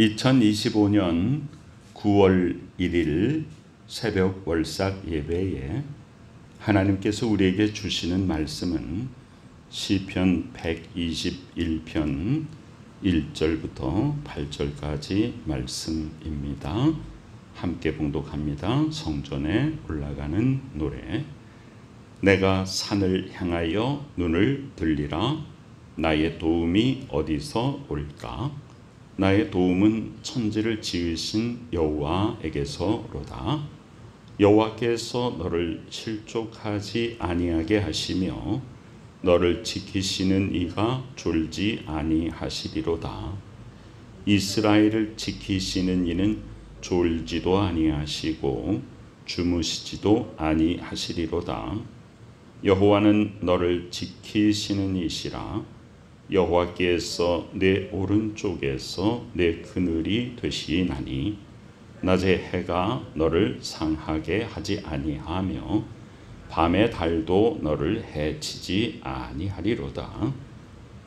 2025년 9월 1일 새벽 월삭 예배에 하나님께서 우리에게 주시는 말씀은 시편 121편 1절부터 8절까지 말씀입니다. 함께 봉독합니다. 성전에 올라가는 노래. 내가 산을 향하여 눈을 들리라. 나의 도움이 어디서 올까? 나의 도움은 천지를 지으신 여호와에게서로다. 여호와께서 너를 실족하지 아니하게 하시며 너를 지키시는 이가 졸지 아니하시리로다. 이스라엘을 지키시는 이는 졸지도 아니하시고 주무시지도 아니하시리로다. 여호와는 너를 지키시는 이시라. 여호와께서 내 오른쪽에서 내 그늘이 되시나니 낮에 해가 너를 상하게 하지 아니하며 밤의 달도 너를 해치지 아니하리로다.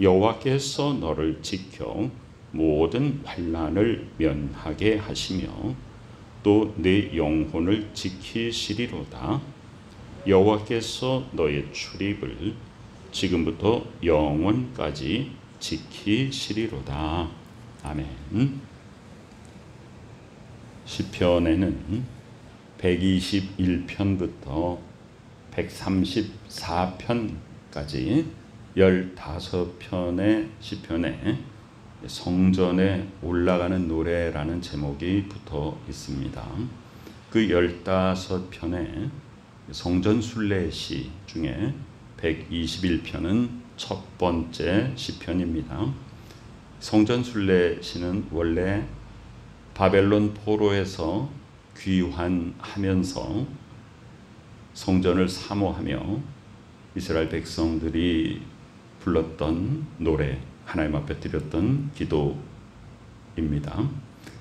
여호와께서 너를 지켜 모든 환난을 면하게 하시며 또 내 영혼을 지키시리로다. 여호와께서 너의 출입을 지금부터 영원까지 지키시리로다. 아멘. 시편에는 121편부터 134편까지 15편의 시편에 성전에 올라가는 노래라는 제목이 붙어 있습니다. 그 15편의 성전 순례시 중에 121편은 첫 번째 시편입니다. 성전 순례시는 원래 바벨론 포로에서 귀환하면서 성전을 사모하며 이스라엘 백성들이 불렀던 노래, 하나님 앞에 드렸던 기도입니다.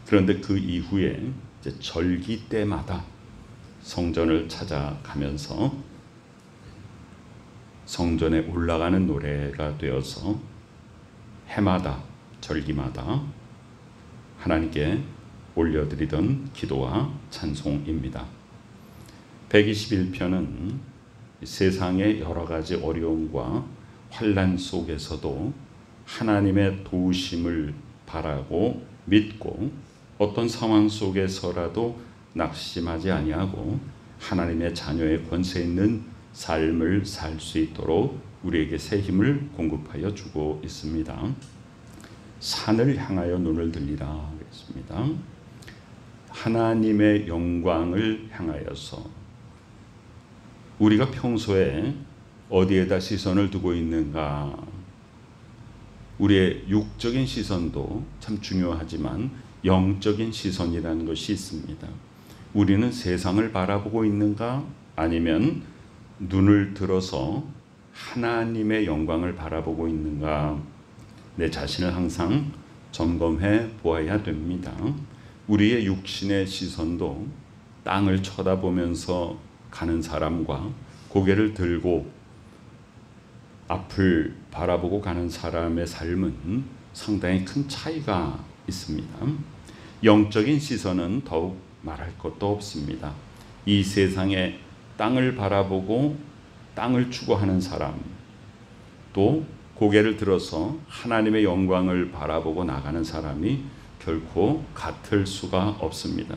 그런데 그 이후에 이제 절기 때마다 성전을 찾아가면서 성전에 올라가는 노래가 되어서 해마다 절기마다 하나님께 올려드리던 기도와 찬송입니다. 121편은 세상의 여러 가지 어려움과 환난 속에서도 하나님의 도우심을 바라고 믿고 어떤 상황 속에서라도 낙심하지 아니하고 하나님의 자녀의 권세 있는 삶을 살 수 있도록 우리에게 새 힘을 공급하여 주고 있습니다. 산을 향하여 눈을 들리라 그랬습니다. 하나님의 영광을 향하여서 우리가 평소에 어디에다 시선을 두고 있는가? 우리의 육적인 시선도 참 중요하지만 영적인 시선이라는 것이 있습니다. 우리는 세상을 바라보고 있는가? 아니면 눈을 들어서 하나님의 영광을 바라보고 있는가? 내 자신을 항상 점검해 보아야 됩니다. 우리의 육신의 시선도 땅을 쳐다보면서 가는 사람과 고개를 들고 앞을 바라보고 가는 사람의 삶은 상당히 큰 차이가 있습니다. 영적인 시선은 더욱 말할 것도 없습니다. 이 세상에 땅을 바라보고 땅을 추구하는 사람, 또 고개를 들어서 하나님의 영광을 바라보고 나가는 사람이 결코 같을 수가 없습니다.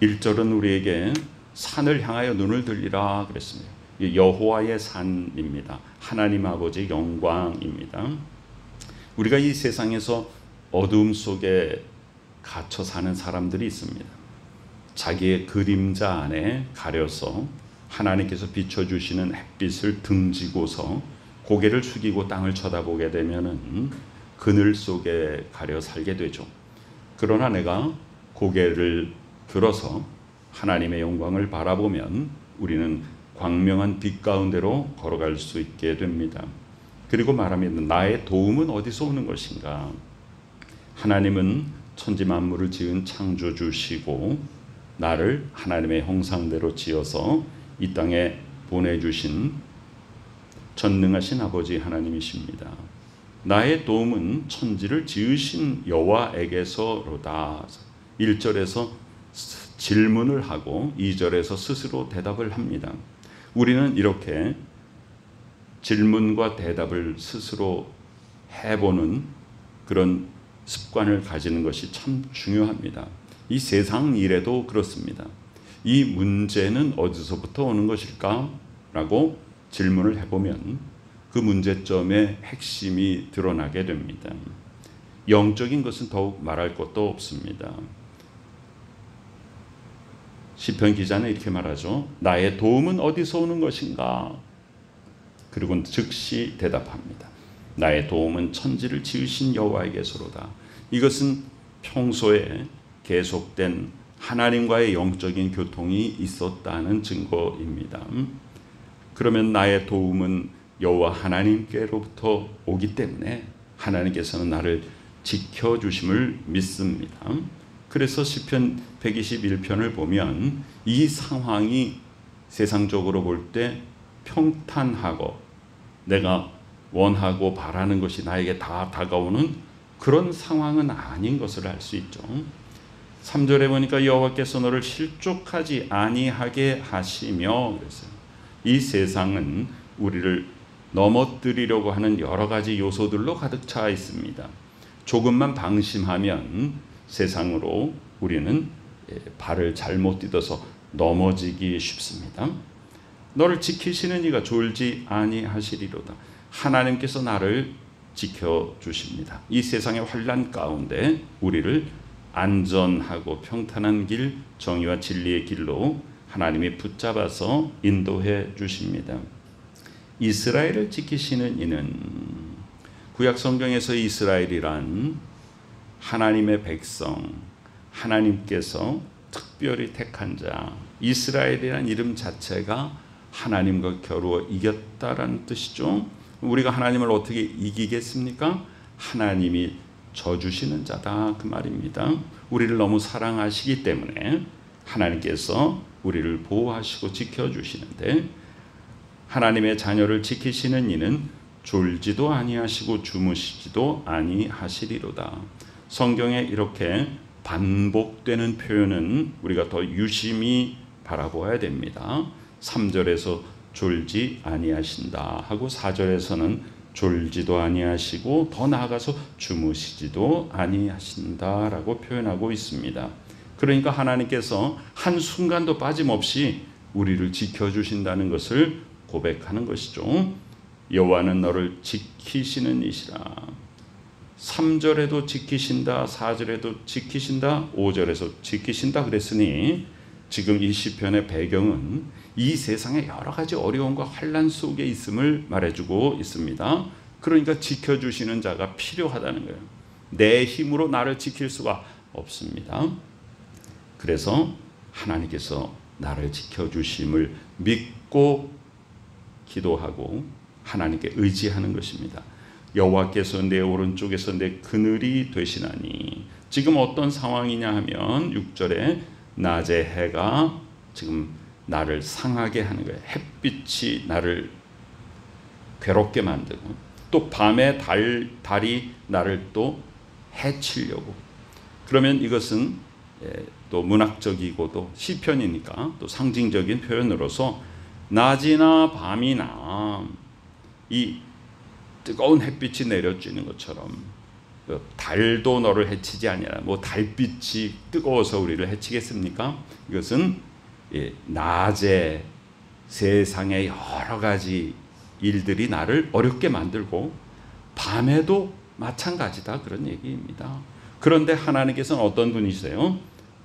1절은 우리에게 산을 향하여 눈을 들리라 그랬습니다. 여호와의 산입니다. 하나님 아버지의 영광입니다. 우리가 이 세상에서 어두움 속에 갇혀 사는 사람들이 있습니다. 자기의 그림자 안에 가려서 하나님께서 비춰주시는 햇빛을 등지고서 고개를 숙이고 땅을 쳐다보게 되면은 그늘 속에 가려 살게 되죠. 그러나 내가 고개를 들어서 하나님의 영광을 바라보면 우리는 광명한 빛 가운데로 걸어갈 수 있게 됩니다. 그리고 말합니다. 나의 도움은 어디서 오는 것인가? 하나님은 천지 만물을 지은 창조주시고 나를 하나님의 형상대로 지어서 이 땅에 보내주신 전능하신 아버지 하나님이십니다. 나의 도움은 천지를 지으신 여호와에게서로다. 1절에서 질문을 하고 2절에서 스스로 대답을 합니다. 우리는 이렇게 질문과 대답을 스스로 해보는 그런 습관을 가지는 것이 참 중요합니다. 이 세상 일에도 그렇습니다. 이 문제는 어디서부터 오는 것일까? 라고 질문을 해보면 그 문제점의 핵심이 드러나게 됩니다. 영적인 것은 더욱 말할 것도 없습니다. 시편 기자는 이렇게 말하죠. 나의 도움은 어디서 오는 것인가? 그리고 즉시 대답합니다. 나의 도움은 천지를 지으신 여호와에게서로다. 이것은 평소에 계속된 하나님과의 영적인 교통이 있었다는 증거입니다. 그러면 나의 도움은 여호와 하나님께로부터 오기 때문에 하나님께서는 나를 지켜주심을 믿습니다. 그래서 시편 121편을 보면 이 상황이 세상적으로 볼 때 평탄하고 내가 원하고 바라는 것이 나에게 다 다가오는 그런 상황은 아닌 것을 알 수 있죠. 3절에 보니까 여호와께서 너를 실족하지 아니하게 하시며 그랬어요. 이 세상은 우리를 넘어뜨리려고 하는 여러 가지 요소들로 가득 차 있습니다. 조금만 방심하면 세상으로 우리는 발을 잘못 디뎌서 넘어지기 쉽습니다. 너를 지키시는 이가 졸지 아니하시리로다. 하나님께서 나를 지켜주십니다. 이 세상의 환난 가운데 우리를 안전하고 평탄한 길, 정의와 진리의 길로 하나님이 붙잡아서 인도해 주십니다. 이스라엘을 지키시는 이는 구약 성경에서 이스라엘이란 하나님의 백성, 하나님께서 특별히 택한 자, 이스라엘이란 이름 자체가 하나님과 겨루어 이겼다라는 뜻이죠. 우리가 하나님을 어떻게 이기겠습니까? 하나님이 져주시는 자다 그 말입니다. 우리를 너무 사랑하시기 때문에 하나님께서 우리를 보호하시고 지켜주시는데 하나님의 자녀를 지키시는 이는 졸지도 아니하시고 주무시지도 아니하시리로다. 성경에 이렇게 반복되는 표현은 우리가 더 유심히 바라보아야 됩니다. 3절에서 졸지 아니하신다 하고 4절에서는 졸지도 아니하시고 더 나아가서 주무시지도 아니하신다라고 표현하고 있습니다. 그러니까 하나님께서 한순간도 빠짐없이 우리를 지켜주신다는 것을 고백하는 것이죠. 여호와는 너를 지키시는 이시라. 3절에도 지키신다, 4절에도 지키신다, 5절에서 지키신다 그랬으니 지금 이 시편의 배경은 이 세상의 여러 가지 어려움과 환난 속에 있음을 말해주고 있습니다. 그러니까 지켜주시는 자가 필요하다는 거예요. 내 힘으로 나를 지킬 수가 없습니다. 그래서 하나님께서 나를 지켜주심을 믿고 기도하고 하나님께 의지하는 것입니다. 여호와께서 내 오른쪽에서 내 그늘이 되시나니 지금 어떤 상황이냐 하면 6절에 낮의 해가 지금 나를 상하게 하는 거예요. 햇빛이 나를 괴롭게 만들고 또 밤에 달이 나를 또 해치려고. 그러면 이것은 또 문학적이고도 시편이니까 또 상징적인 표현으로서 낮이나 밤이나 이 뜨거운 햇빛이 내려지는 것처럼 달도 너를 해치지 아니하라. 뭐 달빛이 뜨거워서 우리를 해치겠습니까? 이것은 낮에 세상의 여러 가지 일들이 나를 어렵게 만들고 밤에도 마찬가지다 그런 얘기입니다. 그런데 하나님께서는 어떤 분이세요?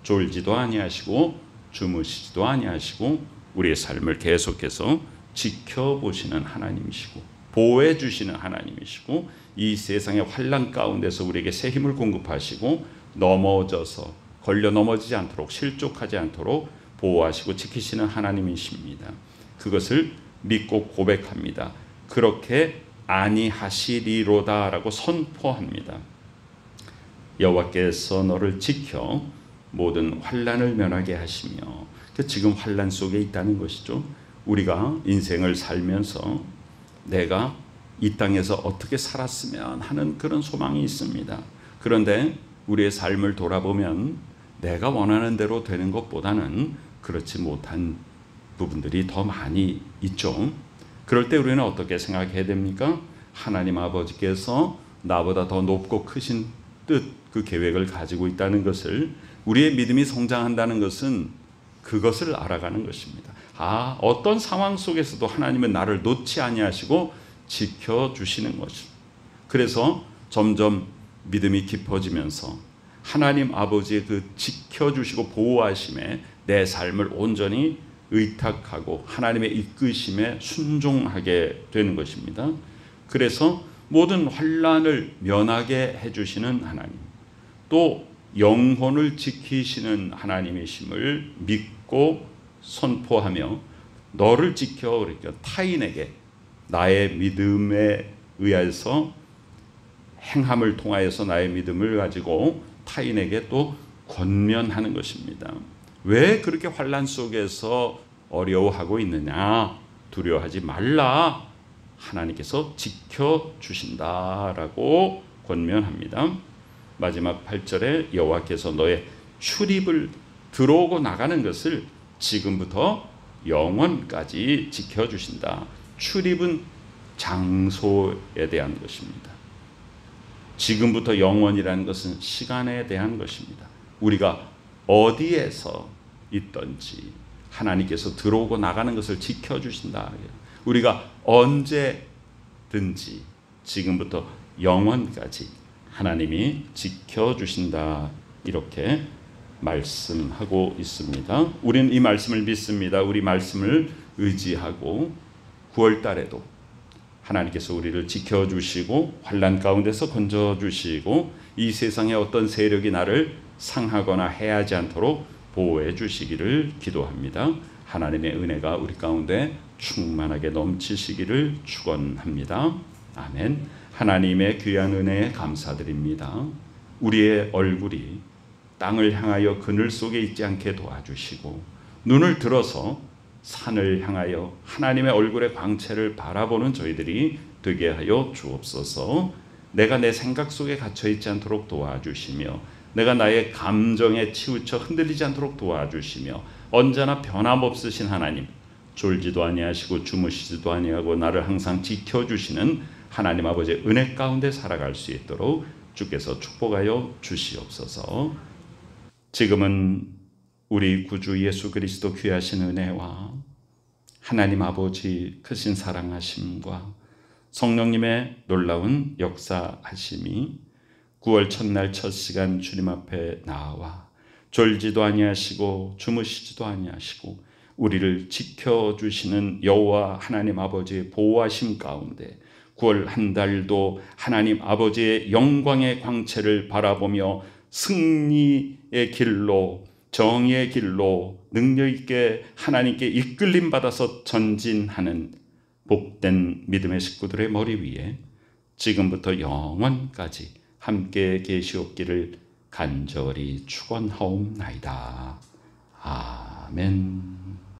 졸지도 아니하시고 주무시지도 아니하시고 우리의 삶을 계속해서 지켜보시는 하나님이시고 보호해 주시는 하나님이시고 이 세상의 환난 가운데서 우리에게 새 힘을 공급하시고 넘어져서 걸려 넘어지지 않도록 실족하지 않도록 보호하시고 지키시는 하나님이십니다. 그것을 믿고 고백합니다. 그렇게 아니하시리로다라고 선포합니다. 여호와께서 너를 지켜 모든 환난을 면하게 하시며 지금 환난 속에 있다는 것이죠. 우리가 인생을 살면서 내가 이 땅에서 어떻게 살았으면 하는 그런 소망이 있습니다. 그런데 우리의 삶을 돌아보면 내가 원하는 대로 되는 것보다는 그렇지 못한 부분들이 더 많이 있죠. 그럴 때 우리는 어떻게 생각해야 됩니까? 하나님 아버지께서 나보다 더 높고 크신 뜻, 그 계획을 가지고 있다는 것을, 우리의 믿음이 성장한다는 것은 그것을 알아가는 것입니다. 어떤 상황 속에서도 하나님은 나를 놓지 아니하시고 지켜주시는 것입니다. 그래서 점점 믿음이 깊어지면서 하나님 아버지의 그 지켜주시고 보호하심에 내 삶을 온전히 의탁하고 하나님의 이끄심에 순종하게 되는 것입니다. 그래서 모든 환난을 면하게 해주시는 하나님, 또 영혼을 지키시는 하나님이심을 믿고 선포하며 너를 지켜, 그러니까 타인에게 나의 믿음에 의해서 행함을 통하여서 나의 믿음을 가지고 타인에게 또 권면하는 것입니다. 왜 그렇게 환난 속에서 어려워하고 있느냐? 두려워하지 말라. 하나님께서 지켜주신다라고 권면합니다. 마지막 8절에 여호와께서 너의 출입을 들어오고 나가는 것을 지금부터 영원까지 지켜주신다. 출입은 장소에 대한 것입니다. 지금부터 영원이라는 것은 시간에 대한 것입니다. 우리가 어디에서 있든지 하나님께서 들어오고 나가는 것을 지켜주신다. 우리가 언제든지 지금부터 영원까지 하나님이 지켜주신다. 이렇게 말씀하고 있습니다. 우리는 이 말씀을 믿습니다. 우리 말씀을 의지하고 9월 달에도 하나님께서 우리를 지켜주시고 환난 가운데서 건져주시고 이 세상의 어떤 세력이 나를 상하거나 해하지 않도록 보호해 주시기를 기도합니다. 하나님의 은혜가 우리 가운데 충만하게 넘치시기를 축원합니다. 아멘. 하나님의 귀한 은혜에 감사드립니다. 우리의 얼굴이 땅을 향하여 그늘 속에 있지 않게 도와주시고 눈을 들어서 산을 향하여 하나님의 얼굴의 광채를 바라보는 저희들이 되게 하여 주옵소서. 내가 내 생각 속에 갇혀 있지 않도록 도와주시며 내가 나의 감정에 치우쳐 흔들리지 않도록 도와주시며 언제나 변함없으신 하나님, 졸지도 아니하시고 주무시지도 아니하고 나를 항상 지켜주시는 하나님 아버지의 은혜 가운데 살아갈 수 있도록 주께서 축복하여 주시옵소서. 지금은 우리 구주 예수 그리스도 귀하신 은혜와 하나님 아버지 크신 사랑하심과 성령님의 놀라운 역사하심이 9월 첫날 첫 시간 주님 앞에 나와 졸지도 아니하시고 주무시지도 아니하시고 우리를 지켜주시는 여호와 하나님 아버지의 보호하심 가운데 9월 한 달도 하나님 아버지의 영광의 광채를 바라보며 승리의 길로 정의의 길로 능력 있게 하나님께 이끌림 받아서 전진하는 복된 믿음의 식구들의 머리 위에 지금부터 영원까지 함께 계시옵기를 간절히 축원하옵나이다. 아멘.